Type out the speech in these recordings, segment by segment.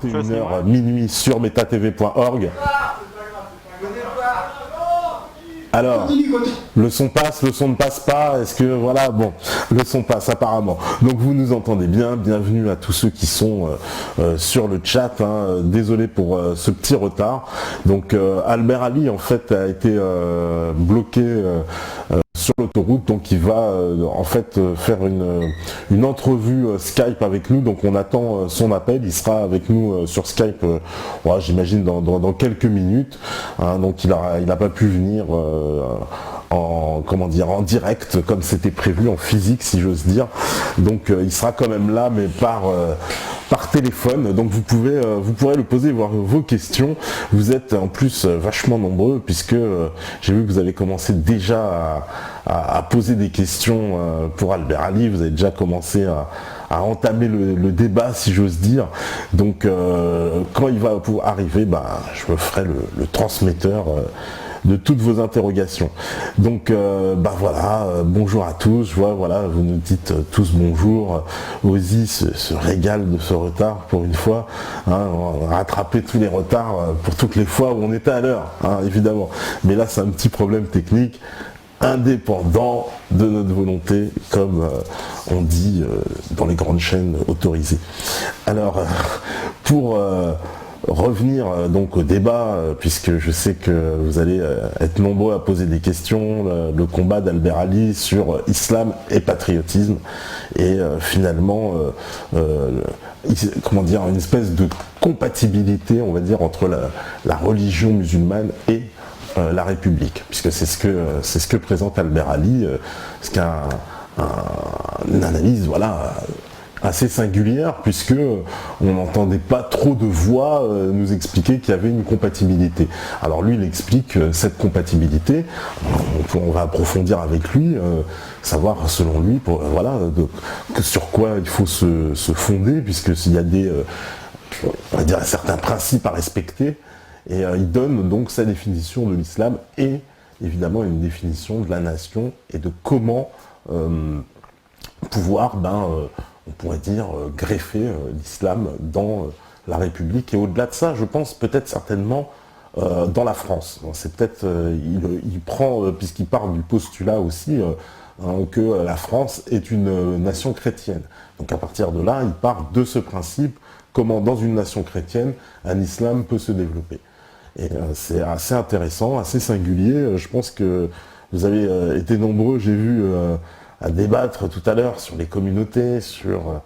21h minuit sur metatv.org. Alors, le son passe, le son ne passe pas, est-ce que, voilà, bon, le son passe apparemment. Donc vous nous entendez bien, bienvenue à tous ceux qui sont sur le chat, hein. Désolé pour ce petit retard. Donc Albert Ali en fait a été bloqué sur l'autoroute, donc il va en fait faire une entrevue Skype avec nous, donc on attend son appel, il sera avec nous sur Skype, ouais, j'imagine dans quelques minutes, hein. Donc il n'a pas pu venir en direct comme c'était prévu, en physique si j'ose dire, donc il sera quand même là, mais par téléphone, donc vous pourrez le poser, voir vos questions. Vous êtes en plus vachement nombreux, puisque j'ai vu que vous avez commencé déjà à poser des questions pour Albert Ali, vous avez déjà commencé à entamer le débat si j'ose dire, donc quand il va pouvoir arriver, je me ferai le transmetteur de toutes vos interrogations. Donc voilà, bonjour à tous, je vois, voilà, vous nous dites tous bonjour. Ozzy se régale de ce retard pour une fois, hein, on a rattrapé tous les retards pour toutes les fois où on était à l'heure, hein, évidemment. Mais là c'est un petit problème technique indépendant de notre volonté, comme on dit dans les grandes chaînes autorisées. Alors pour revenir donc au débat, puisque je sais que vous allez être nombreux à poser des questions, le combat d'Albert Ali sur islam et patriotisme, et finalement comment dire, une espèce de compatibilité, on va dire, entre la religion musulmane et la République, puisque c'est ce que présente Albert Ali, ce qu'un une analyse, voilà, assez singulière, puisque on n'entendait pas trop de voix nous expliquer qu'il y avait une compatibilité. Alors lui, il explique cette compatibilité, on va approfondir avec lui, savoir selon lui, voilà, sur quoi il faut se fonder, puisque s'il y a on va dire, certains principes à respecter, et il donne donc sa définition de l'islam et évidemment une définition de la nation et de comment pouvoir, on pourrait dire, greffer l'islam dans la République, et au-delà de ça, je pense peut-être certainement dans la France. C'est peut-être, il prend, puisqu'il part du postulat aussi, que la France est une nation chrétienne. Donc à partir de là, il part de ce principe, comment dans une nation chrétienne, un islam peut se développer. Et c'est assez intéressant, assez singulier. Je pense que vous avez été nombreux, j'ai vu, à débattre tout à l'heure sur les communautés, sur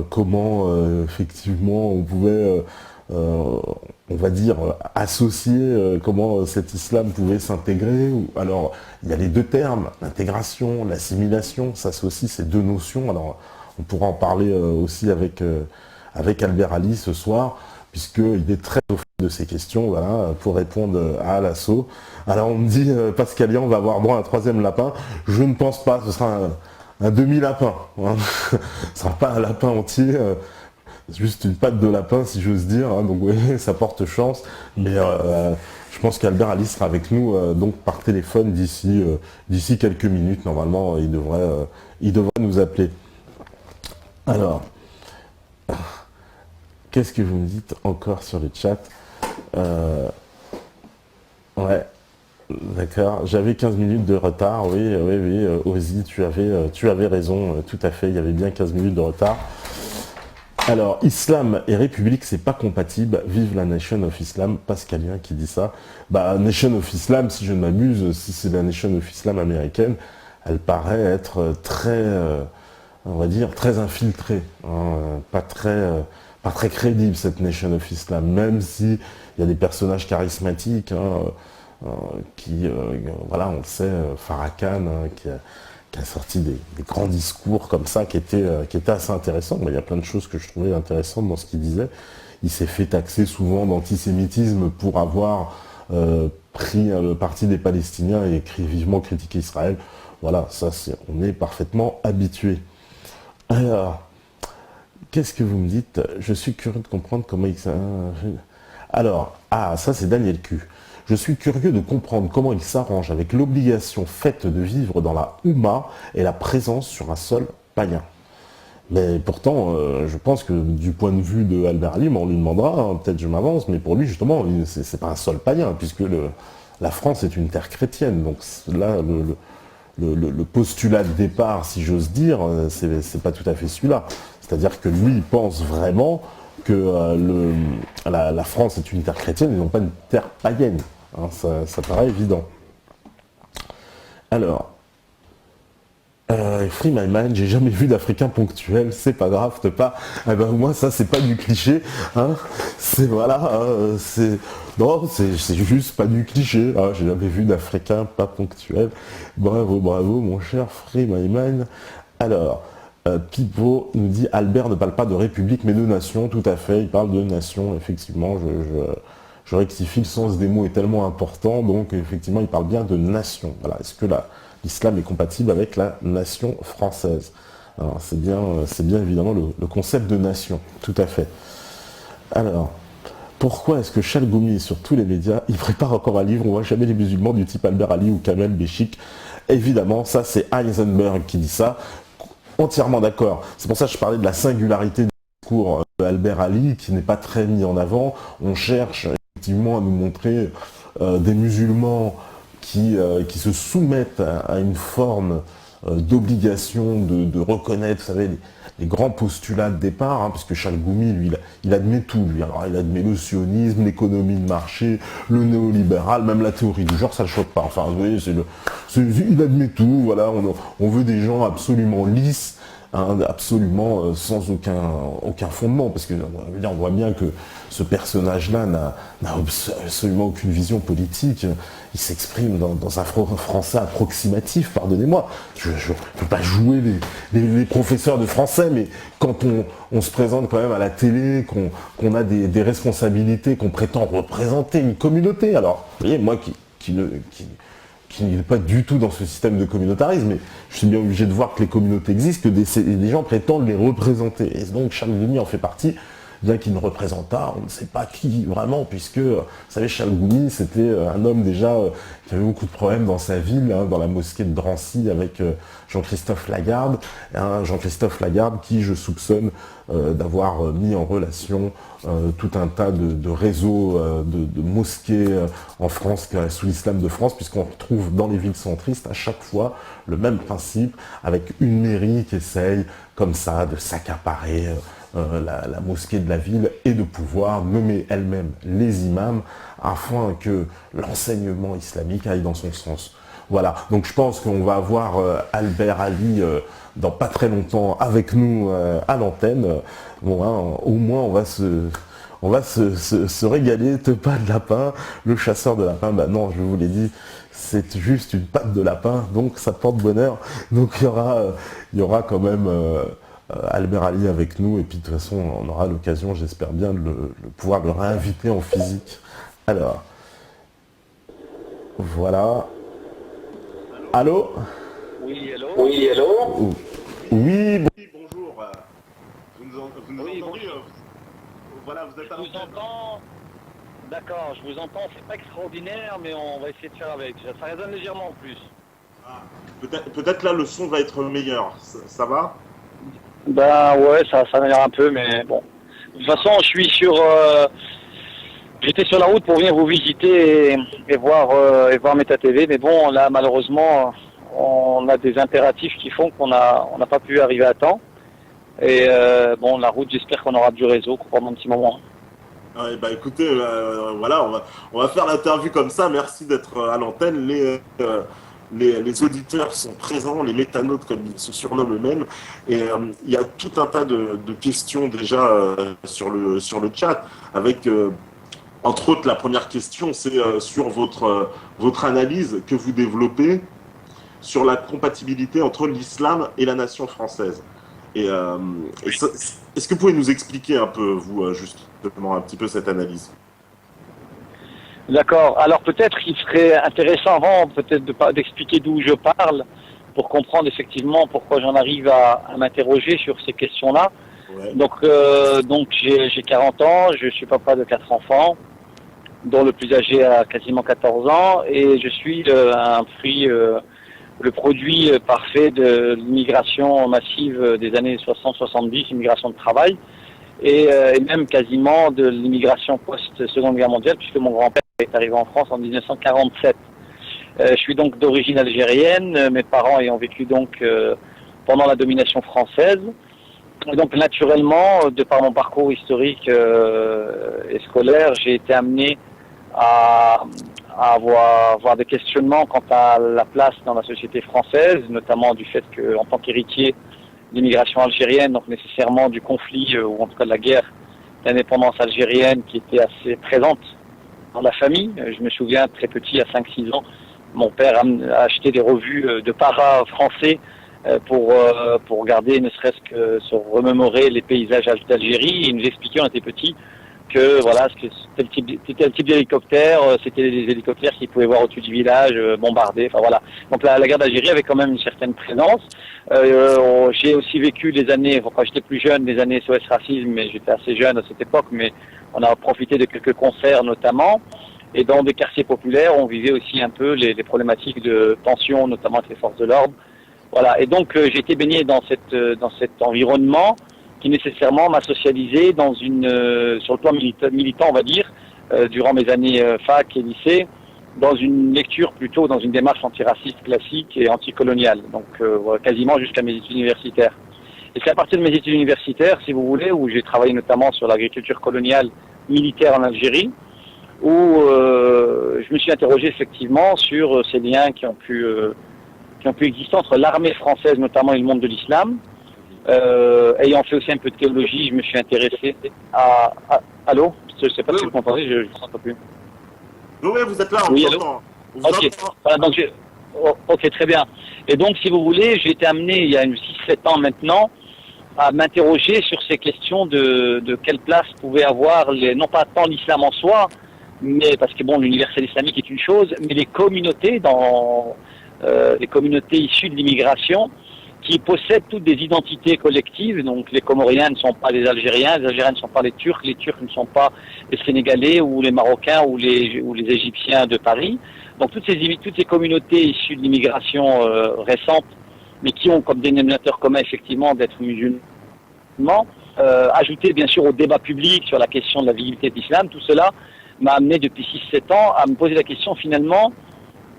comment effectivement on pouvait, on va dire, associer comment cet islam pouvait s'intégrer. Alors il y a les deux termes, l'intégration, l'assimilation, ça c'est aussi ces deux notions. Alors on pourra en parler aussi avec Albert Ali ce soir, puisqu'il est très au fait de ces questions, voilà, pour répondre à l'assaut. Alors on me dit, Pascalien, on va avoir droit à un troisième lapin. Je ne pense pas, ce sera un demi-lapin. Hein. Ce ne sera pas un lapin entier, juste une patte de lapin, si j'ose dire. Hein. Donc oui, ça porte chance. Mais je pense qu'Albert Ali sera avec nous donc par téléphone d'ici quelques minutes. Normalement, il devrait nous appeler. Alors... Qu'est-ce que vous me dites encore sur le chat? Ouais, d'accord. J'avais 15 minutes de retard, oui, Ozzy, tu avais raison, tout à fait, il y avait bien 15 minutes de retard. Alors, islam et république, c'est pas compatible. Vive la Nation of Islam, Pascalien qui dit ça. Nation of Islam, si je ne m'abuse, si c'est la Nation of Islam américaine, elle paraît être très, on va dire, très infiltrée, hein, pas très crédible, cette Nation of Islam, même si il y a des personnages charismatiques, hein, voilà, on le sait, Farrakhan, hein, qui a sorti des grands discours comme ça, qui étaient assez intéressants. Mais il y a plein de choses que je trouvais intéressantes dans ce qu'il disait. Il s'est fait taxer souvent d'antisémitisme pour avoir pris le parti des Palestiniens et vivement critiqué Israël. Voilà, ça, on est parfaitement habitué. Alors... Qu'est-ce que vous me dites? Je suis curieux de comprendre comment il... Alors, ça c'est Daniel Q. Je suis curieux de comprendre comment il s'arrange avec l'obligation faite de vivre dans la Houma et la présence sur un sol païen. Mais pourtant, je pense que du point de vue de Albert Ali, on lui demandera, hein, peut-être je m'avance, mais pour lui justement, c'est pas un sol païen, puisque la France est une terre chrétienne. Donc là, le postulat de départ, si j'ose dire, c'est pas tout à fait celui-là. C'est-à-dire que lui, il pense vraiment que la France est une terre chrétienne et non pas une terre païenne. Hein, ça paraît évident. Alors, Free My Mind, j'ai jamais vu d'Africain ponctuel, c'est pas grave, t'es pas. Eh ben moi ça c'est pas du cliché, hein. C'est voilà, c'est juste pas du cliché. Hein. J'ai jamais vu d'Africain pas ponctuel. Bravo, bravo, mon cher Free My Mind. Alors, Pipo nous dit Albert ne parle pas de république mais de nation, tout à fait, il parle de nation, effectivement, je rectifie, le sens des mots est tellement important, donc effectivement il parle bien de nation. Voilà, est-ce que l'islam est compatible avec la nation française? Alors c'est bien évidemment le concept de nation, tout à fait. Alors, pourquoi est-ce que Chalgoumi, sur tous les médias, il prépare encore un livre, on voit jamais les musulmans du type Albert Ali ou Kamel Béchik? Évidemment, ça c'est Heisenberg qui dit ça, entièrement d'accord. C'est pour ça que je parlais de la singularité du discours d'Albert Ali, qui n'est pas très mis en avant. On cherche effectivement à nous montrer des musulmans qui se soumettent à une forme d'obligation de reconnaître, vous savez, les grands postulats de départ, hein, puisque Chalgoumi, lui, il admet tout, lui. Alors, il admet le sionisme, l'économie de marché, le néolibéral, même la théorie du genre, ça ne le choque pas. Enfin, vous voyez, il admet tout, voilà, on veut des gens absolument lisses, hein, absolument sans aucun fondement, parce que on voit bien que ce personnage-là n'a absolument aucune vision politique. Il s'exprime dans un français approximatif, pardonnez-moi. Je ne peux pas jouer les professeurs de français, mais quand on se présente quand même à la télé, qu'on a des responsabilités, qu'on prétend représenter une communauté. Alors, vous voyez, moi qui n'est pas du tout dans ce système de communautarisme, mais je suis bien obligé de voir que les communautés existent, que des gens prétendent les représenter. Et donc Chalgoumi en fait partie, bien qu'il ne représente pas, on ne sait pas qui vraiment, puisque, vous savez, Chalgoumi, c'était un homme déjà qui avait beaucoup de problèmes dans sa ville, hein, dans la mosquée de Drancy, avec Jean-Christophe Lagarde, hein, Jean-Christophe Lagarde qui, je soupçonne, d'avoir mis en relation tout un tas de réseaux de mosquées en France, sous l'islam de France, puisqu'on retrouve dans les villes centristes à chaque fois le même principe, avec une mairie qui essaye, comme ça, de s'accaparer la mosquée de la ville et de pouvoir nommer elle-même les imams afin que l'enseignement islamique aille dans son sens. Voilà, donc je pense qu'on va avoir Albert Ali dans pas très longtemps avec nous à l'antenne. Bon, hein, au moins on va se régaler, te pas de lapin, le chasseur de lapin, bah non, je vous l'ai dit, c'est juste une patte de lapin, donc ça porte bonheur. Donc il y aura quand même Albert Ali avec nous, et puis de toute façon on aura l'occasion, j'espère bien, de pouvoir le réinviter en physique. Alors, voilà. Allô? Oui, allô? Oui, allô? Oui, Oui, bonjour. Vous nous Oui, entendez voilà, vous êtes à Je vous entends. D'accord, je vous entends. C'est pas extraordinaire, mais on va essayer de faire avec. Ça résonne légèrement en plus. Ah, peut-être là le son va être meilleur. Ça va? Ben ouais, ça m'énerve un peu, mais bon. De toute façon, j'étais sur la route pour venir vous visiter et voir Meta TV, mais bon, là malheureusement, on a des impératifs qui font qu'on n'a pas pu arriver à temps. Et bon, la route, j'espère qu'on aura du réseau pendant un petit moment. Ouais, bah écoutez, voilà, on va faire l'interview comme ça. Merci d'être à l'antenne. Les auditeurs sont présents, les métanautes comme ils se surnomment eux-mêmes. Et il y a tout un tas de questions déjà sur le chat, avec entre autres la première question, c'est sur votre analyse que vous développez sur la compatibilité entre l'islam et la nation française. Et est-ce que vous pouvez nous expliquer un peu, vous, justement, un petit peu cette analyse? D'accord. Alors peut-être qu'il serait intéressant avant peut-être d'expliquer d'où je parle pour comprendre effectivement pourquoi j'en arrive à m'interroger sur ces questions-là. Ouais. Donc j'ai 40 ans, je suis papa de 4 enfants, dont le plus âgé a quasiment 14 ans, et je suis un fruit le produit parfait de l'immigration massive des années 60-70, immigration de travail, et même quasiment de l'immigration post-Seconde Guerre mondiale, puisque mon grand-père est arrivé en France en 1947. Je suis donc d'origine algérienne, mes parents ayant vécu donc pendant la domination française. Et donc naturellement, de par mon parcours historique et scolaire, j'ai été amené à avoir des questionnements quant à la place dans la société française, notamment du fait qu'en tant qu'héritier de l'immigration algérienne, donc nécessairement du conflit, ou en tout cas de la guerre d'indépendance algérienne qui était assez présente dans la famille. Je me souviens, très petit, à 5-6 ans, mon père a acheté des revues de para français pour regarder, ne serait-ce que se remémorer les paysages d'Algérie. Il nous expliquait, on était petits, que voilà, c'était le type d'hélicoptère, c'était des hélicoptères qu'ils pouvaient voir au-dessus du village, bombardés, enfin voilà. Donc la guerre d'Algérie avait quand même une certaine présence. J'ai aussi vécu des années, quand j'étais plus jeune, des années SOS Racisme, mais j'étais assez jeune à cette époque, mais on a profité de quelques concerts notamment. Et dans des quartiers populaires, on vivait aussi un peu les problématiques de tension, notamment avec les forces de l'ordre. Voilà. Et donc j'ai été baigné dans cet environnement qui nécessairement m'a socialisé sur le plan militant, on va dire, durant mes années fac et lycée, dans une lecture plutôt, dans une démarche antiraciste classique et anticoloniale, donc quasiment jusqu'à mes études universitaires. Et c'est à partir de mes études universitaires, si vous voulez, où j'ai travaillé notamment sur l'agriculture coloniale militaire en Algérie, où je me suis interrogé effectivement sur ces liens qui ont pu exister entre l'armée française notamment et le monde de l'islam. Ayant fait aussi un peu de théologie, je me suis intéressé à... Allô? Je ne sais pas si vous m'entendez, je ne vous entends plus. Oui, vous êtes là, on oui, vous entend. Ok, voilà, donc ok, très bien. Et donc, si vous voulez, j'ai été amené, il y a 6-7 ans maintenant, à m'interroger sur ces questions de quelle place pouvait avoir, non pas tant l'islam en soi, mais parce que bon, l'universel islamique est une chose, mais les communautés les communautés issues de l'immigration qui possèdent toutes des identités collectives. Donc les Comoriens ne sont pas les Algériens ne sont pas les Turcs ne sont pas les Sénégalais ou les Marocains ou les Égyptiens de Paris. Donc toutes ces communautés issues de l'immigration récente, mais qui ont comme dénominateur commun effectivement d'être musulmans, ajouté bien sûr au débat public sur la question de la visibilité de l'islam, tout cela m'a amené depuis 6-7 ans à me poser la question finalement,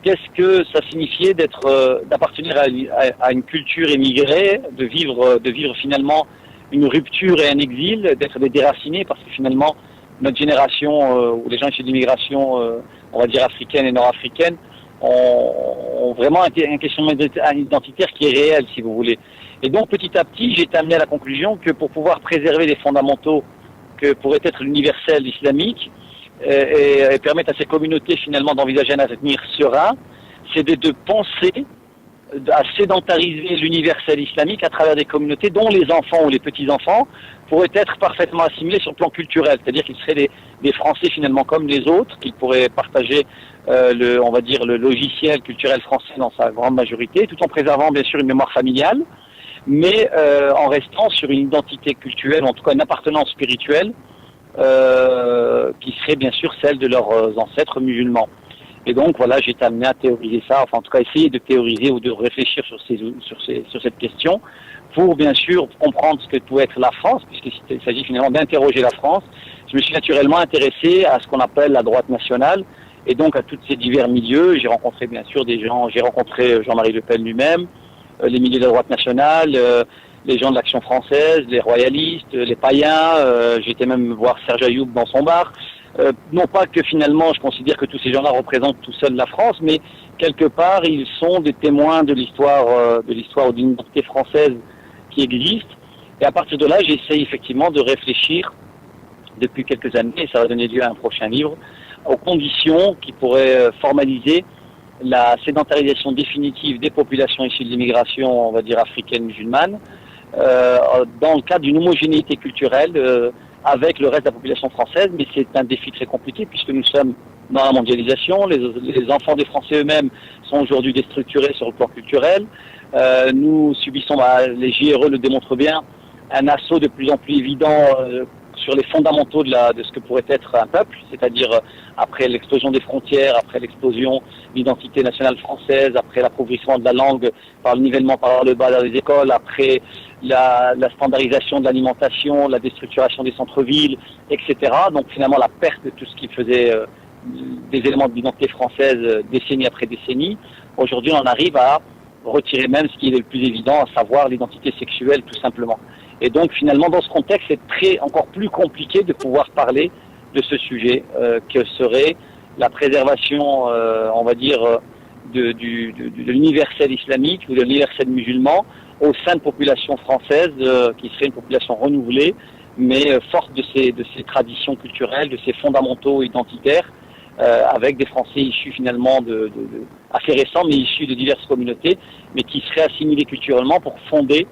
qu'est-ce que ça signifiait d'appartenir à une culture émigrée, de vivre finalement une rupture et un exil, d'être des déracinés, parce que finalement notre génération, ou les gens issus de l'immigration, on va dire africaine et nord-africaine, ont vraiment un questionnement identitaire qui est réel, si vous voulez. Et donc petit à petit, j'ai été amené à la conclusion que pour pouvoir préserver les fondamentaux que pourrait être l'universel islamique, et permettre à ces communautés finalement d'envisager un avenir serein, c'est de penser à sédentariser l'universel islamique à travers des communautés dont les enfants ou les petits-enfants pourraient être parfaitement assimilés sur le plan culturel, c'est-à-dire qu'ils seraient des Français finalement comme les autres, qu'ils pourraient partager on va dire le logiciel culturel français dans sa grande majorité, tout en préservant bien sûr une mémoire familiale, mais en restant sur une identité culturelle, en tout cas une appartenance spirituelle, qui serait bien sûr celle de leurs ancêtres musulmans. Et donc voilà, j'ai été amené à théoriser ça, enfin en tout cas essayer de théoriser ou de réfléchir sur cette question, pour bien sûr comprendre ce que pouvait être la France, puisqu'il s'agit finalement d'interroger la France. Je me suis naturellement intéressé à ce qu'on appelle la droite nationale, et donc à tous ces divers milieux. J'ai rencontré bien sûr des gens, j'ai rencontré Jean-Marie Le Pen lui-même, les milieux de la droite nationale, les gens de l'Action française, les royalistes, les païens, j'ai été même voir Serge Ayoub dans son bar. Non pas que finalement je considère que tous ces gens-là représentent tout seuls la France, mais quelque part ils sont des témoins de l'histoire ou d'une identité française qui existe. Et à partir de là, j'essaye effectivement de réfléchir depuis quelques années, et ça va donner lieu à un prochain livre, aux conditions qui pourraient formaliser la sédentarisation définitive des populations issues de l'immigration, on va dire africaine musulmane, dans le cadre d'une homogénéité culturelle avec le reste de la population française, mais c'est un défi très compliqué puisque nous sommes dans la mondialisation, les enfants des Français eux-mêmes sont aujourd'hui déstructurés sur le plan culturel, nous subissons, les JRE le démontrent bien, un assaut de plus en plus évident sur les fondamentaux de ce que pourrait être un peuple, c'est-à-dire après l'explosion des frontières, après l'explosion de l'identité nationale française, après l'appauvrissement de la langue par le nivellement par le bas dans les écoles, après la standardisation de l'alimentation, la déstructuration des centres-villes, etc. Donc finalement la perte de tout ce qui faisait des éléments de l'identité française décennie après décennie. Aujourd'hui, on en arrive à retirer même ce qui est le plus évident, à savoir l'identité sexuelle tout simplement. Et donc finalement dans ce contexte, c'est encore plus compliqué de pouvoir parler de ce sujet que serait la préservation, on va dire, de l'universel islamique ou de l'universel musulman au sein de populations françaises qui serait une population renouvelée, mais forte de ces traditions culturelles, de ces fondamentaux identitaires, avec des Français issus finalement assez récents, mais issus de diverses communautés, mais qui seraient assimilés culturellement pour fonder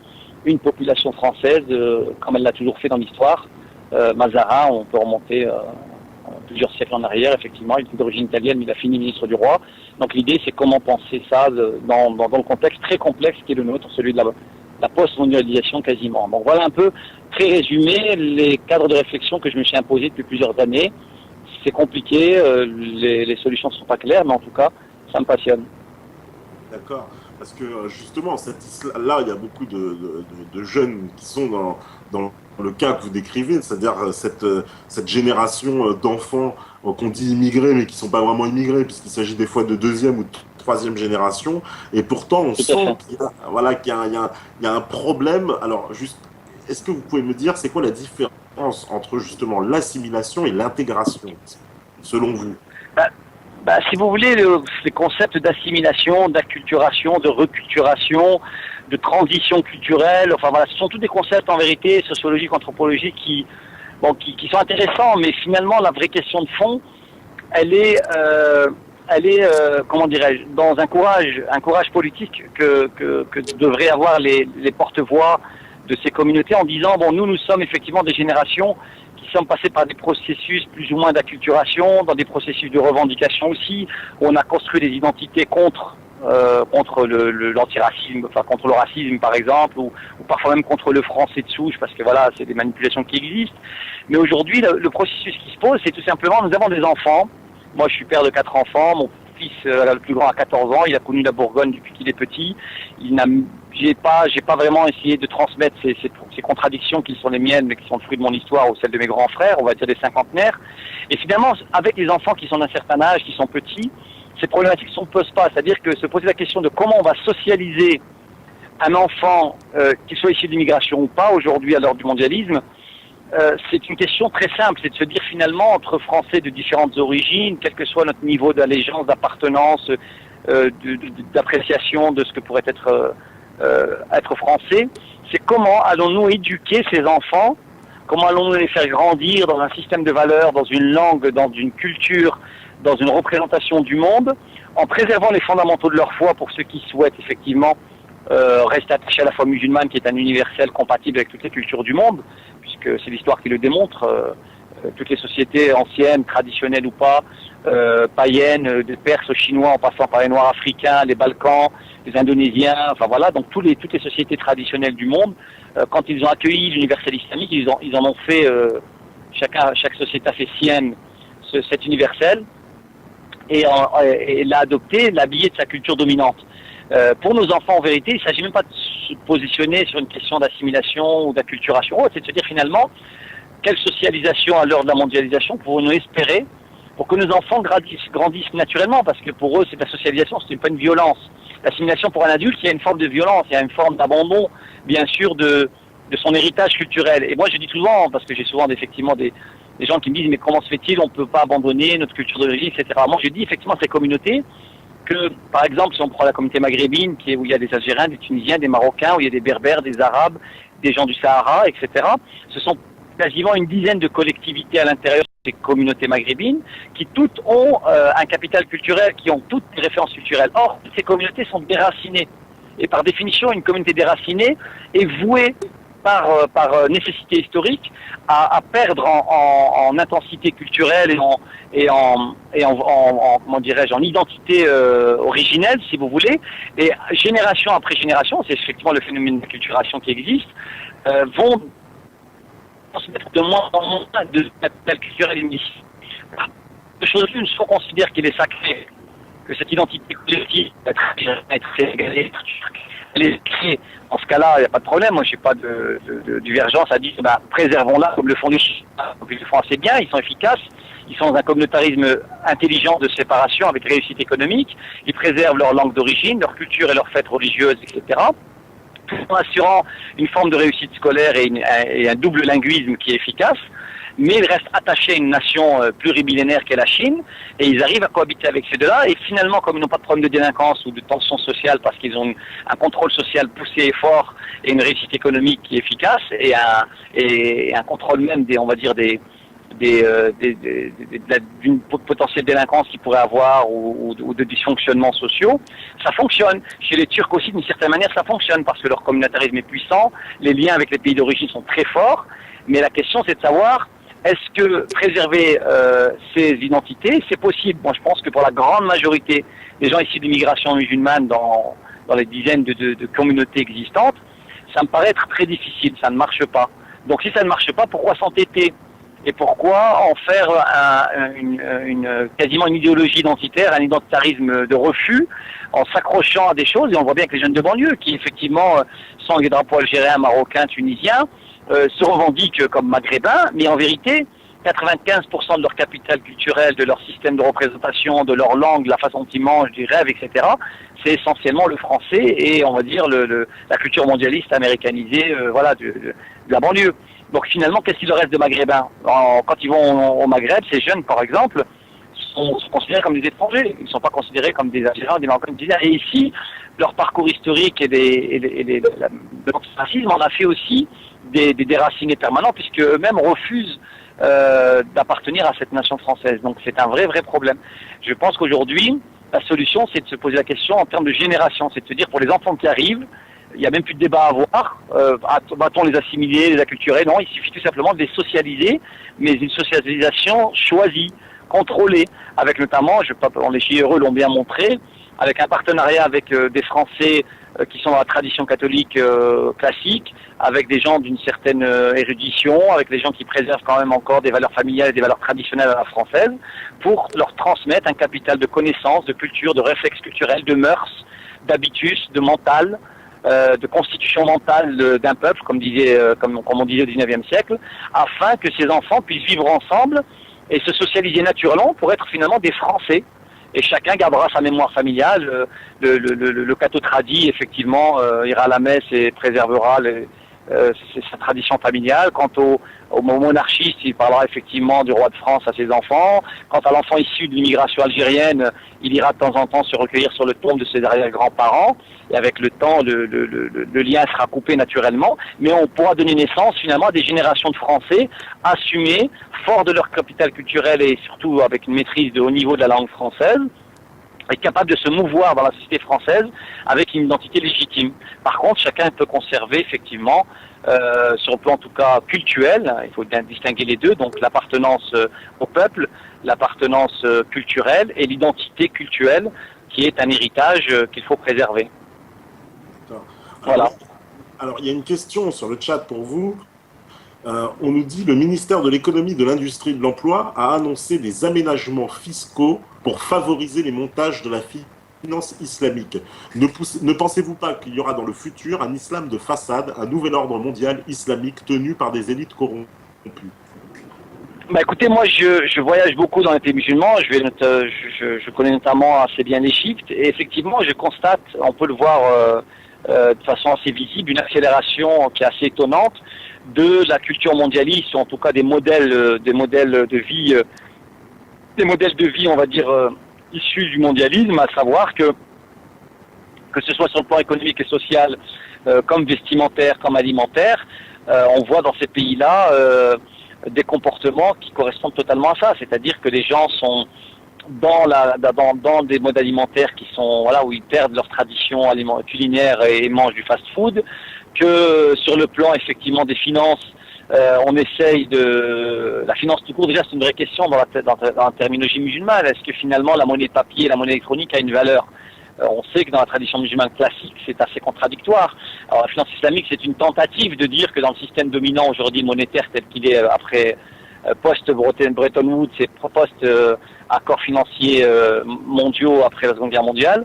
une population française, comme elle l'a toujours fait dans l'histoire. Mazarin, on peut remonter plusieurs siècles en arrière, effectivement, il est d'origine italienne, mais il a fini ministre du roi. Donc l'idée, c'est comment penser ça dans le contexte très complexe qui est le nôtre, celui de la post-mondialisation quasiment. Donc voilà un peu, très résumé, les cadres de réflexion que je me suis imposé depuis plusieurs années. C'est compliqué, les solutions ne sont pas claires, mais en tout cas, ça me passionne. D'accord, parce que justement, là, il y a beaucoup de jeunes qui sont dans le cas que vous décrivez, c'est-à-dire cette génération d'enfants qu'on dit immigrés, mais qui ne sont pas vraiment immigrés, puisqu'il s'agit des fois de deuxième ou de troisième génération, et pourtant on sent qu'il y a un problème. Alors, juste, est-ce que vous pouvez me dire, c'est quoi la différence entre justement l'assimilation et l'intégration, selon vous? Si vous voulez, les concepts d'assimilation, d'acculturation, de reculturation, de transition culturelle, enfin voilà, ce sont tous des concepts en vérité sociologiques, anthropologiques qui sont intéressants, mais finalement la vraie question de fond, elle est comment dirais-je, dans un courage politique que devraient avoir les porte-voix de ces communautés en disant nous sommes effectivement des générations qui sommes passés par des processus plus ou moins d'acculturation, dans des processus de revendication aussi, où on a construit des identités contre l'antiracisme, enfin contre le racisme par exemple, ou parfois même contre le français de souche, parce que voilà, c'est des manipulations qui existent. Mais aujourd'hui, le processus qui se pose, c'est tout simplement, nous avons des enfants. Moi, je suis père de 4 enfants. Mon fils, le plus grand, a 14 ans. Il a connu la Bourgogne depuis qu'il est petit. J'ai pas vraiment essayé de transmettre ces contradictions qui sont les miennes, mais qui sont le fruit de mon histoire ou celle de mes grands frères, on va dire des cinquantenaires. Et finalement, avec les enfants qui sont d'un certain âge, qui sont petits, ces problématiques ne se posent pas. C'est-à-dire que se poser la question de comment on va socialiser un enfant, qu'il soit issu d'immigration ou pas, aujourd'hui à l'heure du mondialisme, c'est une question très simple, c'est de se dire finalement entre Français de différentes origines, quel que soit notre niveau d'allégeance, d'appartenance, d'appréciation de ce que pourrait être français, c'est comment allons-nous éduquer ces enfants, comment allons-nous les faire grandir dans un système de valeurs, dans une langue, dans une culture, dans une représentation du monde, en préservant les fondamentaux de leur foi pour ceux qui souhaitent effectivement rester attachés à la foi musulmane, qui est un universel compatible avec toutes les cultures du monde, puisque c'est l'histoire qui le démontre. Toutes les sociétés anciennes, traditionnelles ou pas, païennes, des Perses aux Chinois, en passant par les Noirs africains, les Balkans, les Indonésiens, enfin voilà, donc toutes les sociétés traditionnelles du monde, quand ils ont accueilli l'universel islamique, ils en ont fait, chaque société a fait sienne cet universel et l'a adopté, l'a habillé de sa culture dominante. Pour nos enfants, en vérité, il ne s'agit même pas de se positionner sur une question d'assimilation ou d'acculturation, c'est de se dire finalement, quelle socialisation à l'heure de la mondialisation pouvons-nous espérer pour que nos enfants grandissent naturellement, parce que pour eux, c'est la socialisation, c'est pas une violence. L'assimilation pour un adulte, il y a une forme de violence, il y a une forme d'abandon, bien sûr, de son héritage culturel. Et moi, je dis souvent, parce que j'ai souvent effectivement des gens qui me disent, mais comment se fait-il, on ne peut pas abandonner notre culture d'origine, etc. Moi, je dis effectivement à ces communautés que, par exemple, si on prend la communauté maghrébine, où il y a des Algériens, des Tunisiens, des Marocains, où il y a des Berbères, des Arabes, des gens du Sahara, etc., ce sont quasiment une dizaine de collectivités à l'intérieur de ces communautés maghrébines qui toutes ont un capital culturel, qui ont toutes des références culturelles. Or, ces communautés sont déracinées. Et par définition, une communauté déracinée est vouée par nécessité historique à perdre en intensité culturelle et en comment dirais-je, en identité originelle, si vous voulez. Et génération après génération, c'est effectivement le phénomène de culturation qui existe, vont transmettre de moins en moins de capital culturel et initiative. Deux choses l'une, soit on considère qu'il est sacré, que cette identité collective être sénégalais, elle est créée. Dans ce cas-là, il n'y a pas de problème. Moi, je n'ai pas de divergence à dire, préservons-la comme le font les Chinois. Ils le font assez bien, ils sont efficaces, ils sont dans un communautarisme intelligent de séparation avec réussite économique, ils préservent leur langue d'origine, leur culture et leurs fêtes religieuses, etc., tout en assurant une forme de réussite scolaire et un double linguisme qui est efficace. Mais ils restent attachés à une nation plurimillénaire qu'est la Chine, et ils arrivent à cohabiter avec ces deux-là, et finalement, comme ils n'ont pas de problème de délinquance ou de tension sociale, parce qu'ils ont un contrôle social poussé et fort, et une réussite économique qui est efficace, et un contrôle même d'une potentielle délinquance qu'ils pourraient avoir ou de dysfonctionnements sociaux, ça fonctionne. Chez les Turcs aussi, d'une certaine manière, ça fonctionne, parce que leur communautarisme est puissant, les liens avec les pays d'origine sont très forts, mais la question c'est de savoir, est-ce que préserver ces identités, c'est possible? Moi, je pense que pour la grande majorité des gens issus d'immigration musulmane dans les dizaines de communautés existantes, ça me paraît être très difficile, ça ne marche pas. Donc si ça ne marche pas, pourquoi s'entêter? Et pourquoi en faire quasiment une idéologie identitaire, un identitarisme de refus, en s'accrochant à des choses? Et on voit bien que les jeunes de banlieue, qui effectivement sont avec des drapeaux algériens, marocains, tunisiens, se revendiquent comme maghrébins, mais en vérité, 95% de leur capital culturel, de leur système de représentation, de leur langue, de la façon dont ils mangent, du rêve, etc., c'est essentiellement le français et, on va dire, la culture mondialiste américanisée de la banlieue. Donc finalement, qu'est-ce qu'il leur reste de maghrébins? Quand ils vont au Maghreb, ces jeunes, par exemple, sont considérés comme des étrangers. Ils ne sont pas considérés comme des Algériens, des Marocains, des Tunisiens. Et ici, leur parcours historique et de l'antifascisme en a fait aussi des déracinés permanents, puisque eux-mêmes refusent d'appartenir à cette nation française. Donc c'est un vrai problème. Je pense qu'aujourd'hui, la solution, c'est de se poser la question en termes de génération. C'est de se dire, pour les enfants qui arrivent, il n'y a même plus de débat à avoir. Va-t-on les assimiler, les acculturer? Non, il suffit tout simplement de les socialiser, mais une socialisation choisie, contrôlée, avec notamment, les Chiéreux l'ont bien montré, avec un partenariat avec des Français qui sont dans la tradition catholique classique, avec des gens d'une certaine érudition, avec des gens qui préservent quand même encore des valeurs familiales et des valeurs traditionnelles à la française, pour leur transmettre un capital de connaissances, de culture, de réflexes culturels, de mœurs, d'habitus, de mental, de constitution mentale d'un peuple, comme on disait au XIXe siècle, afin que ces enfants puissent vivre ensemble et se socialiser naturellement pour être finalement des Français. Et chacun gardera sa mémoire familiale. Le catho tradi, effectivement, ira à la messe et préservera sa tradition familiale. Quant au monarchiste, il parlera effectivement du roi de France à ses enfants. Quant à l'enfant issu de l'immigration algérienne, il ira de temps en temps se recueillir sur le tombe de ses arrière-grands-parents. Et avec le temps, le lien sera coupé naturellement. Mais on pourra donner naissance finalement à des générations de Français assumés, forts de leur capital culturel et surtout avec une maîtrise de haut niveau de la langue française, et capables de se mouvoir dans la société française avec une identité légitime. Par contre, chacun peut conserver effectivement, sur le plan en tout cas culturel, il faut bien distinguer les deux, donc l'appartenance au peuple, l'appartenance culturelle et l'identité culturelle qui est un héritage qu'il faut préserver. Voilà. Alors, il y a une question sur le chat pour vous. On nous dit le ministère de l'économie, de l'industrie et de l'emploi a annoncé des aménagements fiscaux pour favoriser les montages de la finance islamique. Ne pensez-vous pas qu'il y aura dans le futur un islam de façade, un nouvel ordre mondial islamique tenu par des élites corrompues? Écoutez, moi je voyage beaucoup dans les pays musulmans, je connais notamment assez bien l'Égypte, et effectivement je constate, on peut le voir de façon assez visible, une accélération qui est assez étonnante de la culture mondialiste, ou en tout cas des modèles de vie, on va dire, issus du mondialisme, à savoir que ce soit sur le plan économique et social, comme vestimentaire, comme alimentaire, on voit dans ces pays-là des comportements qui correspondent totalement à ça, c'est-à-dire que les gens sont dans des modes alimentaires qui sont où ils perdent leur tradition culinaire et mangent du fast-food, que sur le plan effectivement des finances, on essaye la finance tout court. Déjà, c'est une vraie question dans la terminologie musulmane. Est-ce que finalement la monnaie papier et la monnaie électronique a une valeur? On sait que dans la tradition musulmane classique, c'est assez contradictoire. Alors la finance islamique, c'est une tentative de dire que dans le système dominant aujourd'hui monétaire tel qu'il est après post-Bretton Woods et post-accords financiers mondiaux après la Seconde Guerre mondiale,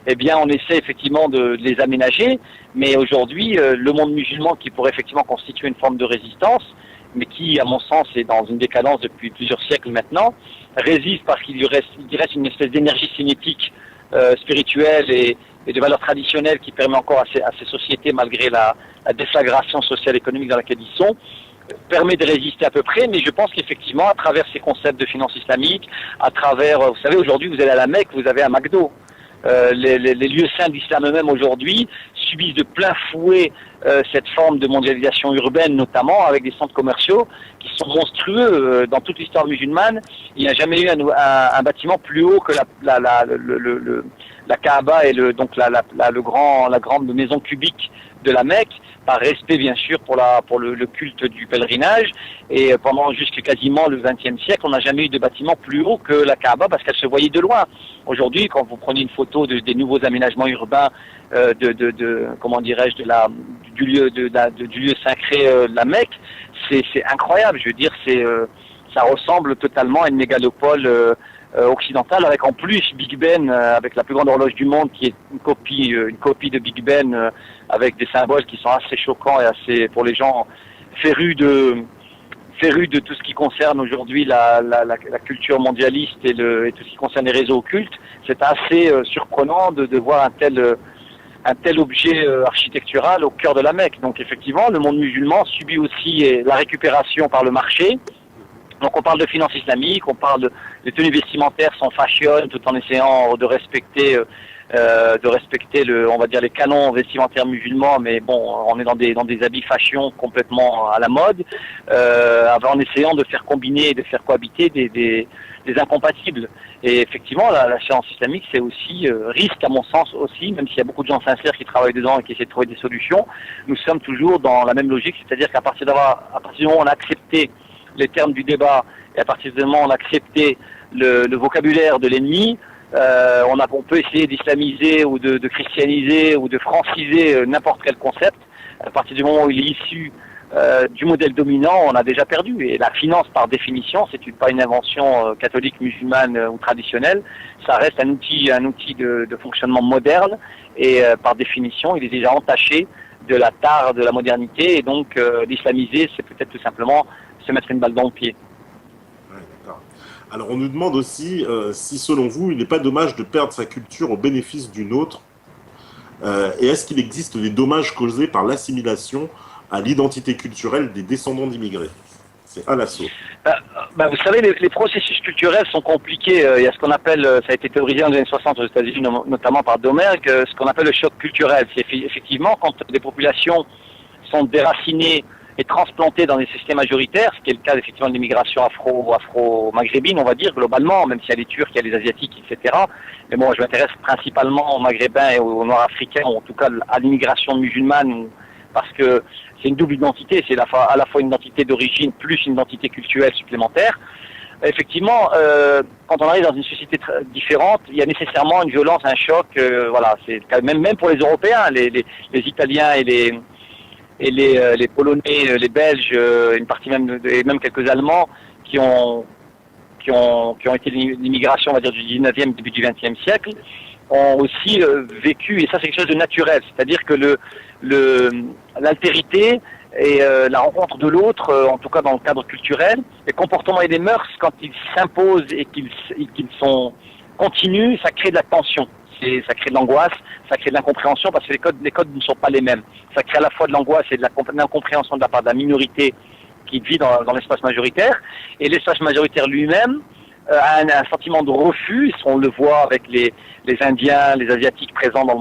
eh bien on essaie effectivement de les aménager, mais aujourd'hui le monde musulman qui pourrait effectivement constituer une forme de résistance, mais qui à mon sens est dans une décadence depuis plusieurs siècles maintenant, résiste parce qu'il reste une espèce d'énergie cinétique spirituelle et de valeurs traditionnelles qui permet encore à ces sociétés, malgré la déflagration sociale et économique dans laquelle ils sont, permet de résister à peu près, mais je pense qu'effectivement, à travers ces concepts de finance islamique, à travers, vous savez, aujourd'hui, vous allez à la Mecque, vous avez un McDo. Les lieux saints d'islam eux-mêmes aujourd'hui subissent de plein fouet cette forme de mondialisation urbaine, notamment avec des centres commerciaux qui sont monstrueux. Dans toute l'histoire musulmane, il n'y a jamais eu un bâtiment plus haut que la Kaaba et la grande maison cubique de la Mecque, par respect bien sûr pour le culte du pèlerinage. Et pendant jusqu'à quasiment le XXe siècle, on n'a jamais eu de bâtiment plus haut que la Kaaba parce qu'elle se voyait de loin. Aujourd'hui, quand vous prenez une photo des nouveaux aménagements urbains comment dirais-je, du lieu sacré de la Mecque, c'est incroyable. Je veux dire, ça ressemble totalement à une mégalopole occidentale, avec en plus Big Ben, avec la plus grande horloge du monde, qui est une copie de Big Ben, avec des symboles qui sont assez choquants et assez, pour les gens férus de tout ce qui concerne aujourd'hui la culture mondialiste et tout ce qui concerne les réseaux occultes. C'est assez surprenant de voir un tel objet architectural au cœur de la Mecque. Donc effectivement, le monde musulman subit aussi la récupération par le marché. Donc on parle de finance islamique, on parle les tenues vestimentaires sont fashion, tout en essayant de respecter on va dire les canons vestimentaires musulmans, mais bon, on est dans des habits fashion complètement à la mode, en essayant de faire combiner et de faire cohabiter des incompatibles. Et effectivement, la science islamique, c'est aussi risque à mon sens aussi, même s'il y a beaucoup de gens sincères qui travaillent dedans et qui essaient de trouver des solutions. Nous sommes toujours dans la même logique, c'est-à-dire qu'à partir du moment où on a accepté les termes du débat, et à partir du moment où on a accepté le vocabulaire de l'ennemi, on peut essayer d'islamiser ou de christianiser ou de franciser n'importe quel concept. À partir du moment où il est issu du modèle dominant, on a déjà perdu. Et la finance, par définition, c'est pas une invention catholique, musulmane ou traditionnelle. Ça reste un outil de fonctionnement moderne. Et par définition, il est déjà entaché de la tare de la modernité. Et donc, l'islamiser, c'est peut-être tout simplement se mettre une balle dans le pied. Ouais, d'accord. Alors, on nous demande aussi si, selon vous, il n'est pas dommage de perdre sa culture au bénéfice d'une autre. Et est-ce qu'il existe des dommages causés par l'assimilation à l'identité culturelle des descendants d'immigrés? C'est à l'assaut. Vous savez, les processus culturels sont compliqués. Il y a ce qu'on appelle, ça a été théorisé dans les années 60 aux États-Unis, notamment par Domergue, ce qu'on appelle le choc culturel. C'est effectivement quand des populations sont déracinées et transplantées dans des sociétés majoritaires, ce qui est le cas effectivement de l'immigration afro-maghrébine, on va dire, globalement, même s'il y a les Turcs, il y a les Asiatiques, etc. Mais bon, je m'intéresse principalement aux Maghrébins et aux Noirs africains, ou en tout cas à l'immigration musulmane, parce que c'est une double identité, c'est à la fois une identité d'origine plus une identité culturelle supplémentaire. Effectivement, quand on arrive dans une société différente, il y a nécessairement une violence, un choc. Voilà, c'est même pour les Européens, les Italiens et les Polonais, les Belges, une partie même et même quelques Allemands qui ont été l'immigration, on va dire, du 19e, début du 20e siècle, ont aussi vécu, et ça c'est quelque chose de naturel, c'est-à-dire que l'altérité et la rencontre de l'autre, en tout cas dans le cadre culturel, les comportements et les mœurs, quand ils s'imposent et qu'ils sont continus, ça crée de la tension, ça crée de l'angoisse, ça crée de l'incompréhension, parce que les codes ne sont pas les mêmes. Ça crée à la fois de l'angoisse et de l'incompréhension de la part de la minorité qui vit dans l'espace majoritaire, et l'espace majoritaire lui-même a un sentiment de refus. On le voit avec les Indiens, les Asiatiques présents dans le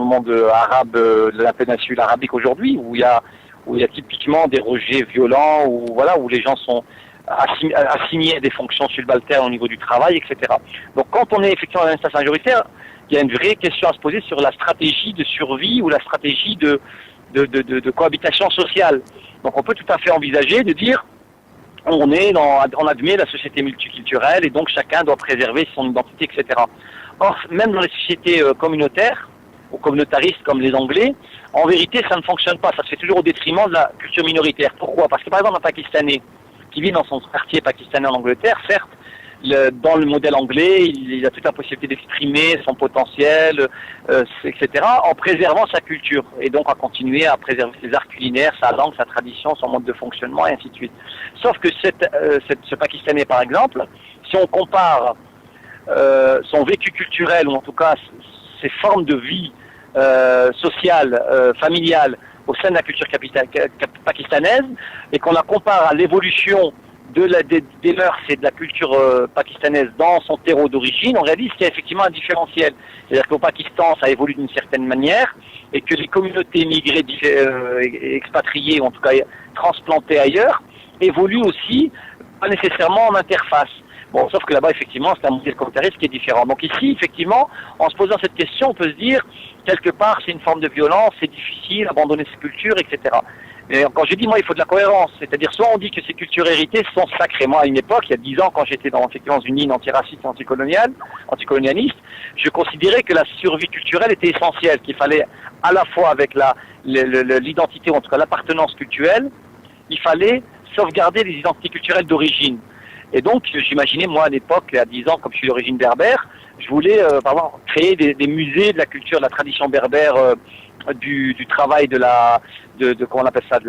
monde arabe, de la péninsule arabique aujourd'hui, où il y a typiquement des rejets violents, où les gens sont assignés à des fonctions subalternes au niveau du travail, etc. Donc quand on est effectivement dans un espace majoritaire, il y a une vraie question à se poser sur la stratégie de survie ou la stratégie de cohabitation sociale. Donc on peut tout à fait envisager de dire on admet la société multiculturelle et donc chacun doit préserver son identité, etc. Or, même dans les sociétés communautaires, ou communautaristes comme les Anglais, en vérité, ça ne fonctionne pas. Ça se fait toujours au détriment de la culture minoritaire. Pourquoi? Parce que par exemple, un Pakistanais qui vit dans son quartier pakistanais en Angleterre, certes, dans le modèle anglais, il a toute la possibilité d'exprimer son potentiel, etc., en préservant sa culture, et donc à continuer à préserver ses arts culinaires, sa langue, sa tradition, son mode de fonctionnement, et ainsi de suite. Sauf que ce Pakistanais, par exemple, si on compare son vécu culturel, ou en tout cas ses formes de vie sociale, familiale, au sein de la culture pakistanaise, et qu'on la compare à l'évolution des mœurs et de la culture pakistanaise dans son terreau d'origine, on réalise qu'il y a effectivement un différentiel. C'est-à-dire qu'au Pakistan, ça évolue d'une certaine manière, et que les communautés migrées, expatriées, ou en tout cas transplantées ailleurs, évoluent aussi, pas nécessairement en interface. Bon, sauf que là-bas, effectivement, c'est un modèle communautariste qui est différent. Donc ici, effectivement, en se posant cette question, on peut se dire, quelque part, c'est une forme de violence, c'est difficile, abandonner ses cultures, etc. Mais quand je dis, moi, il faut de la cohérence. C'est-à-dire, soit on dit que ces cultures héritées sont sacrées. Moi, à une époque, il y a 10 ans, quand j'étais dans une ligne antiraciste et anticolonialiste, je considérais que la survie culturelle était essentielle, qu'il fallait, à la fois avec l'identité, ou en tout cas l'appartenance culturelle, il fallait sauvegarder les identités culturelles d'origine. Et donc, j'imaginais, moi, à l'époque, à 10 ans, comme je suis d'origine berbère, je voulais créer des musées de la culture, de la tradition berbère, du travail comment on appelle ça,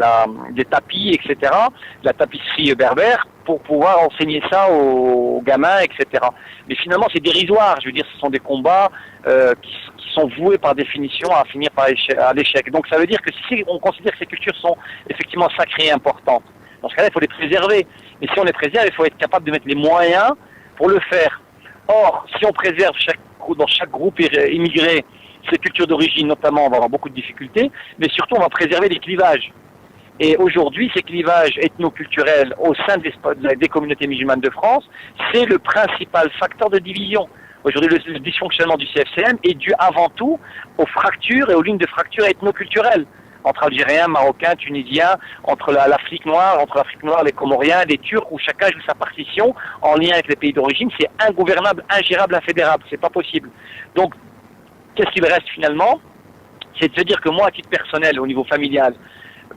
des tapis, etc., de la tapisserie berbère, pour pouvoir enseigner ça aux gamins, etc. Mais finalement, c'est dérisoire. Je veux dire, ce sont des combats qui sont voués par définition à finir à l'échec. Donc, ça veut dire que si on considère que ces cultures sont effectivement sacrées et importantes, dans ce cas-là, il faut les préserver. Mais si on les préserve, il faut être capable de mettre les moyens pour le faire. Or, si on préserve dans chaque groupe immigré ces cultures d'origine, notamment, on va avoir beaucoup de difficultés, mais surtout, on va préserver les clivages. Et aujourd'hui, ces clivages ethno-culturels au sein des communautés musulmanes de France, c'est le principal facteur de division. Aujourd'hui, le dysfonctionnement du CFCM est dû avant tout aux fractures et aux lignes de fracture ethno-culturelles entre Algériens, Marocains, Tunisiens, entre l'Afrique noire, les Comoriens, les Turcs, où chacun joue sa partition en lien avec les pays d'origine. C'est ingouvernable, ingérable, infédérable. C'est pas possible. Donc, qu'est-ce qu'il reste finalement? C'est de se dire que moi, à titre personnel, au niveau familial,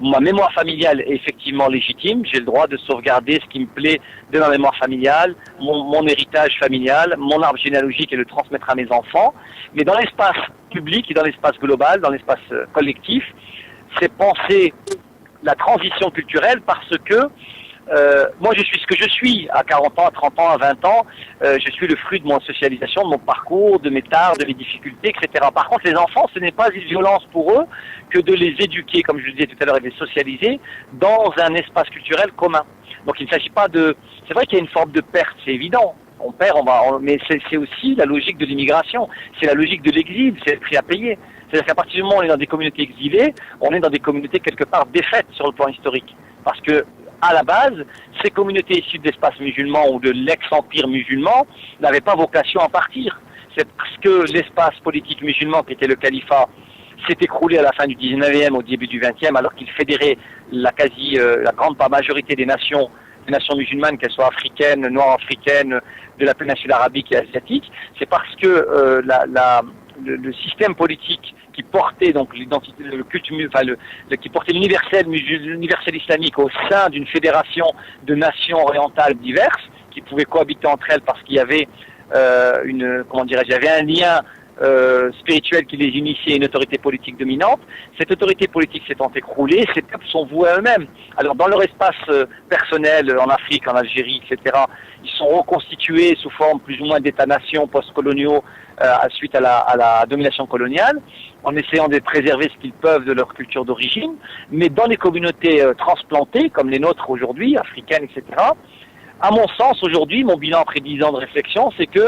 ma mémoire familiale est effectivement légitime. J'ai le droit de sauvegarder ce qui me plaît de ma mémoire familiale, mon héritage familial, mon arbre généalogique et le transmettre à mes enfants. Mais dans l'espace public et dans l'espace global, dans l'espace collectif, c'est penser la transition culturelle parce que moi je suis ce que je suis à 40 ans, à 30 ans, à 20 ans, je suis le fruit de mon socialisation, de mon parcours, de mes tares, de mes difficultés, etc. Par contre, les enfants, ce n'est pas une violence pour eux que de les éduquer, comme je le disais tout à l'heure, et de les socialiser dans un espace culturel commun. Donc il ne s'agit pas de... C'est vrai qu'il y a une forme de perte, c'est évident. On perd, mais c'est aussi la logique de l'immigration, c'est la logique de l'exil, c'est le prix à payer. C'est-à-dire qu'à partir du moment où on est dans des communautés exilées, on est dans des communautés quelque part défaites sur le plan historique. Parce que, à la base, ces communautés issues de l'espace musulman ou de l'ex-empire musulman n'avaient pas vocation à partir. C'est parce que l'espace politique musulman, qui était le califat, s'est écroulé à la fin du 19e, au début du 20e, alors qu'il fédérait la grande majorité des nations musulmanes, qu'elles soient africaines, nord-africaines, de la péninsule arabique et asiatique. C'est parce que le système politique qui portait donc l'identité, le culte, qui portait l'universel islamique au sein d'une fédération de nations orientales diverses qui pouvaient cohabiter entre elles parce qu'il y avait il y avait un lien spirituel qui les initiait à une autorité politique dominante. Cette autorité politique s'étant écroulée, ces peuples sont voués à eux-mêmes. Alors dans leur espace personnel, en Afrique, en Algérie, etc., ils sont reconstitués sous forme plus ou moins d'états-nations post-coloniaux suite à la domination coloniale, en essayant de préserver ce qu'ils peuvent de leur culture d'origine. Mais dans les communautés transplantées, comme les nôtres aujourd'hui, africaines, etc., à mon sens, aujourd'hui, mon bilan après 10 ans de réflexion, c'est que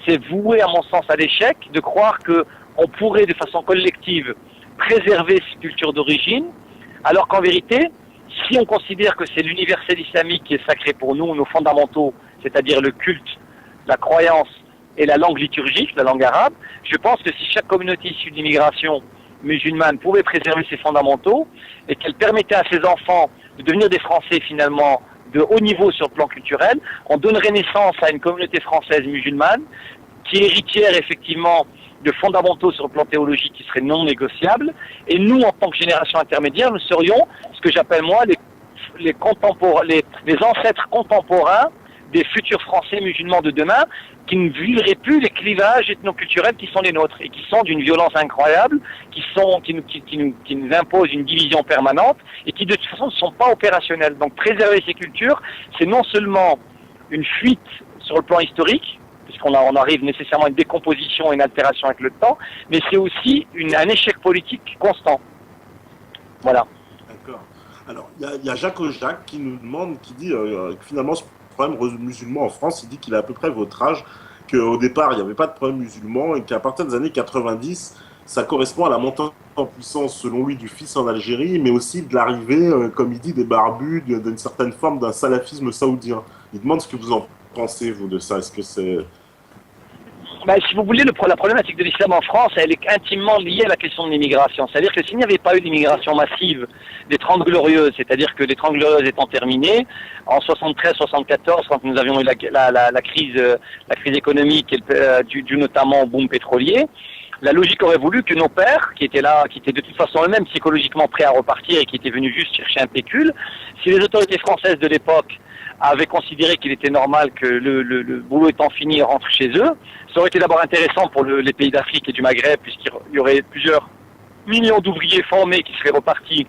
c'est voué, à mon sens, à l'échec de croire qu'on pourrait, de façon collective, préserver cette culture d'origine, alors qu'en vérité, si on considère que c'est l'universel islamique qui est sacré pour nous, nos fondamentaux, c'est-à-dire le culte, la croyance et la langue liturgique, la langue arabe, je pense que si chaque communauté issue d'immigration musulmane pouvait préserver ses fondamentaux et qu'elle permettait à ses enfants de devenir des Français finalement de haut niveau sur le plan culturel. On donnerait naissance à une communauté française musulmane qui est héritière effectivement de fondamentaux sur le plan théologique qui seraient non négociables. Et nous, en tant que génération intermédiaire, nous serions ce que j'appelle moi les ancêtres contemporains des futurs Français musulmans de demain, qui ne vivraient plus les clivages ethnoculturels qui sont les nôtres et qui sont d'une violence incroyable, qui nous imposent une division permanente et qui de toute façon ne sont pas opérationnels. Donc préserver ces cultures, c'est non seulement une fuite sur le plan historique, puisqu'on arrive nécessairement à une décomposition et une altération avec le temps, mais c'est aussi un échec politique constant. Voilà. D'accord. Alors, il y a Jacques Ojac qui nous demande, qui dit que finalement, ce problème musulman en France, il dit qu'il a à peu près votre âge, qu'au départ, il n'y avait pas de problème musulman et qu'à partir des années 90, ça correspond à la montée en puissance, selon lui, du fils en Algérie, mais aussi de l'arrivée, comme il dit, des barbus, d'une certaine forme d'un salafisme saoudien. Il demande ce que vous en pensez, vous, de ça. Est-ce que c'est... Si vous voulez, la problématique de l'islam en France, elle est intimement liée à la question de l'immigration. C'est-à-dire que s'il n'y avait pas eu d'immigration massive des 30 glorieuses, c'est-à-dire que les 30 glorieuses étant terminées, en 73-74, quand nous avions eu la crise économique due notamment au boom pétrolier, la logique aurait voulu que nos pères, qui étaient là, qui étaient de toute façon eux-mêmes psychologiquement prêts à repartir et qui étaient venus juste chercher un pécule, si les autorités françaises de l'époque avaient considéré qu'il était normal que le boulot étant fini rentre chez eux, ça aurait été d'abord intéressant pour les pays d'Afrique et du Maghreb, puisqu'il y aurait plusieurs millions d'ouvriers formés qui seraient repartis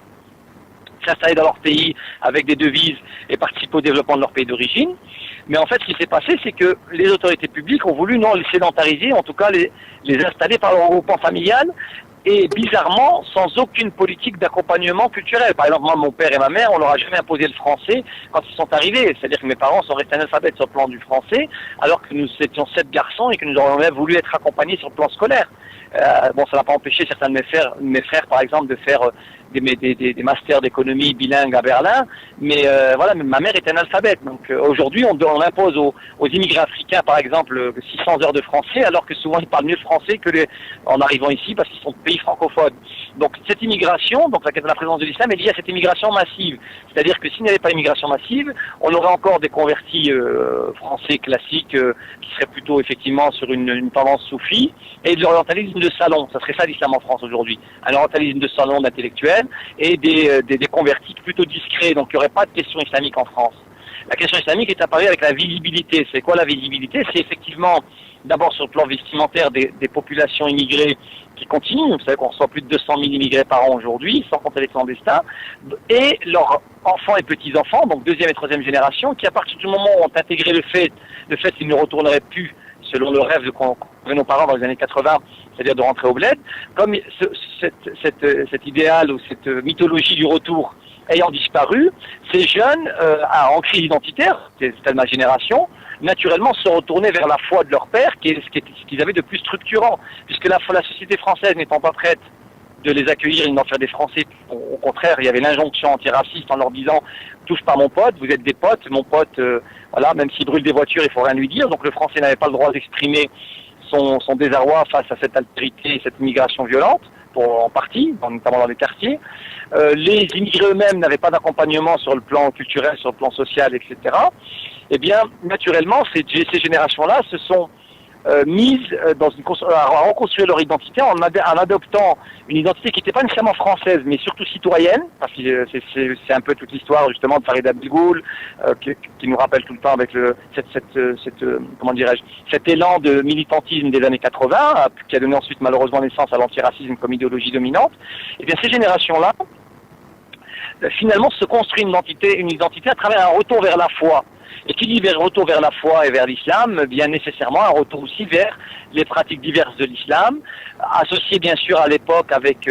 s'installer dans leur pays avec des devises et participer au développement de leur pays d'origine. Mais en fait, ce qui s'est passé, c'est que les autorités publiques ont voulu non les sédentariser, en tout cas les installer par leur regroupement familial, et bizarrement, sans aucune politique d'accompagnement culturel. Par exemple, moi, mon père et ma mère, on leur a jamais imposé le français quand ils sont arrivés. C'est-à-dire que mes parents sont restés analphabètes sur le plan du français, alors que nous étions 7 garçons et que nous aurions même voulu être accompagnés sur le plan scolaire. Ça n'a pas empêché certains de mes frères, par exemple, de faire des masters d'économie bilingues à Berlin, mais voilà, ma mère est analphabète. Donc aujourd'hui, on impose aux immigrés africains, par exemple, 600 heures de français, alors que souvent ils parlent mieux le français que en arrivant ici parce qu'ils sont de pays francophones. Donc cette immigration, donc la présence de l'islam est liée à cette immigration massive. C'est-à-dire que s'il n'y avait pas d'immigration massive, on aurait encore des convertis français classiques qui seraient plutôt effectivement sur une tendance soufie et de l'orientalisme de salon. Ça serait ça l'islam en France aujourd'hui. Un orientalisme de salon d'intellectuels et des convertis plutôt discrets. Donc il n'y aurait pas de question islamique en France. La question islamique est apparue avec la visibilité. C'est quoi la visibilité? C'est effectivement d'abord sur le plan vestimentaire des populations immigrées qui continuent. Vous savez qu'on reçoit plus de 200 000 immigrés par an aujourd'hui, sans compter les clandestins, et leurs enfants et petits-enfants, donc deuxième et troisième génération, qui à partir du moment où ont intégré le fait qu'ils ne retourneraient plus selon le rêve qu'avaient nos parents dans les années 80, c'est-à-dire de rentrer au bled, comme cet idéal ou cette mythologie du retour ayant disparu, ces jeunes en crise identitaire, c'était ma génération, naturellement se retournaient vers la foi de leur père, qui est ce qu'ils avaient de plus structurant, puisque la société française n'étant pas prête de les accueillir et d'en faire des Français. Au contraire, il y avait l'injonction antiraciste en leur disant « touche pas mon pote, vous êtes des potes, mon pote, voilà, même s'il brûle des voitures, il faut rien lui dire ». Donc le Français n'avait pas le droit d'exprimer son désarroi face à cette altérité, cette immigration violente, en partie, notamment dans les quartiers. Les immigrés eux-mêmes n'avaient pas d'accompagnement sur le plan culturel, sur le plan social, etc. Eh bien, naturellement, ces générations-là se sont mises à reconstruire leur identité en adoptant une identité qui n'était pas nécessairement française, mais surtout citoyenne, parce que c'est un peu toute l'histoire justement de Farid Abdelgoul, qui nous rappelle tout le temps avec cet élan de militantisme des années 80, qui a donné ensuite malheureusement naissance à l'antiracisme comme idéologie dominante. Et bien ces générations-là, finalement se construit une identité à travers un retour vers la foi. Et qui dit retour vers la foi et vers l'islam, bien nécessairement un retour aussi vers les pratiques diverses de l'islam, associé bien sûr à l'époque avec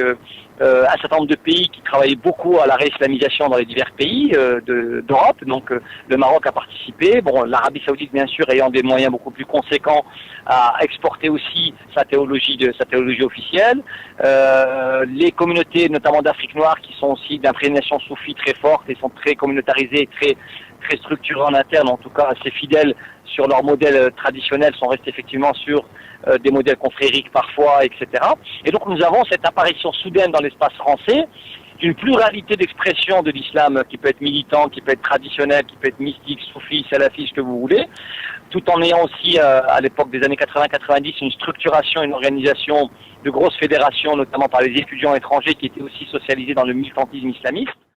un certain nombre de pays qui travaillaient beaucoup à la réislamisation dans les divers pays d'Europe. Donc le Maroc a participé, l'Arabie Saoudite bien sûr ayant des moyens beaucoup plus conséquents à exporter aussi sa théologie officielle. Les communautés notamment d'Afrique noire qui sont aussi d'imprégnation soufie très forte et sont très communautarisées, très structurés en interne, en tout cas assez fidèles sur leur modèle traditionnel, sont restés effectivement sur des modèles confrériques parfois, etc. Et donc nous avons cette apparition soudaine dans l'espace français d'une pluralité d'expressions de l'islam qui peut être militant, qui peut être traditionnel, qui peut être mystique, soufi, salafi, ce que vous voulez, tout en ayant aussi, à l'époque des années 80-90, une structuration, une organisation de grosses fédérations, notamment par les étudiants étrangers qui étaient aussi socialisés dans le militantisme islamiste.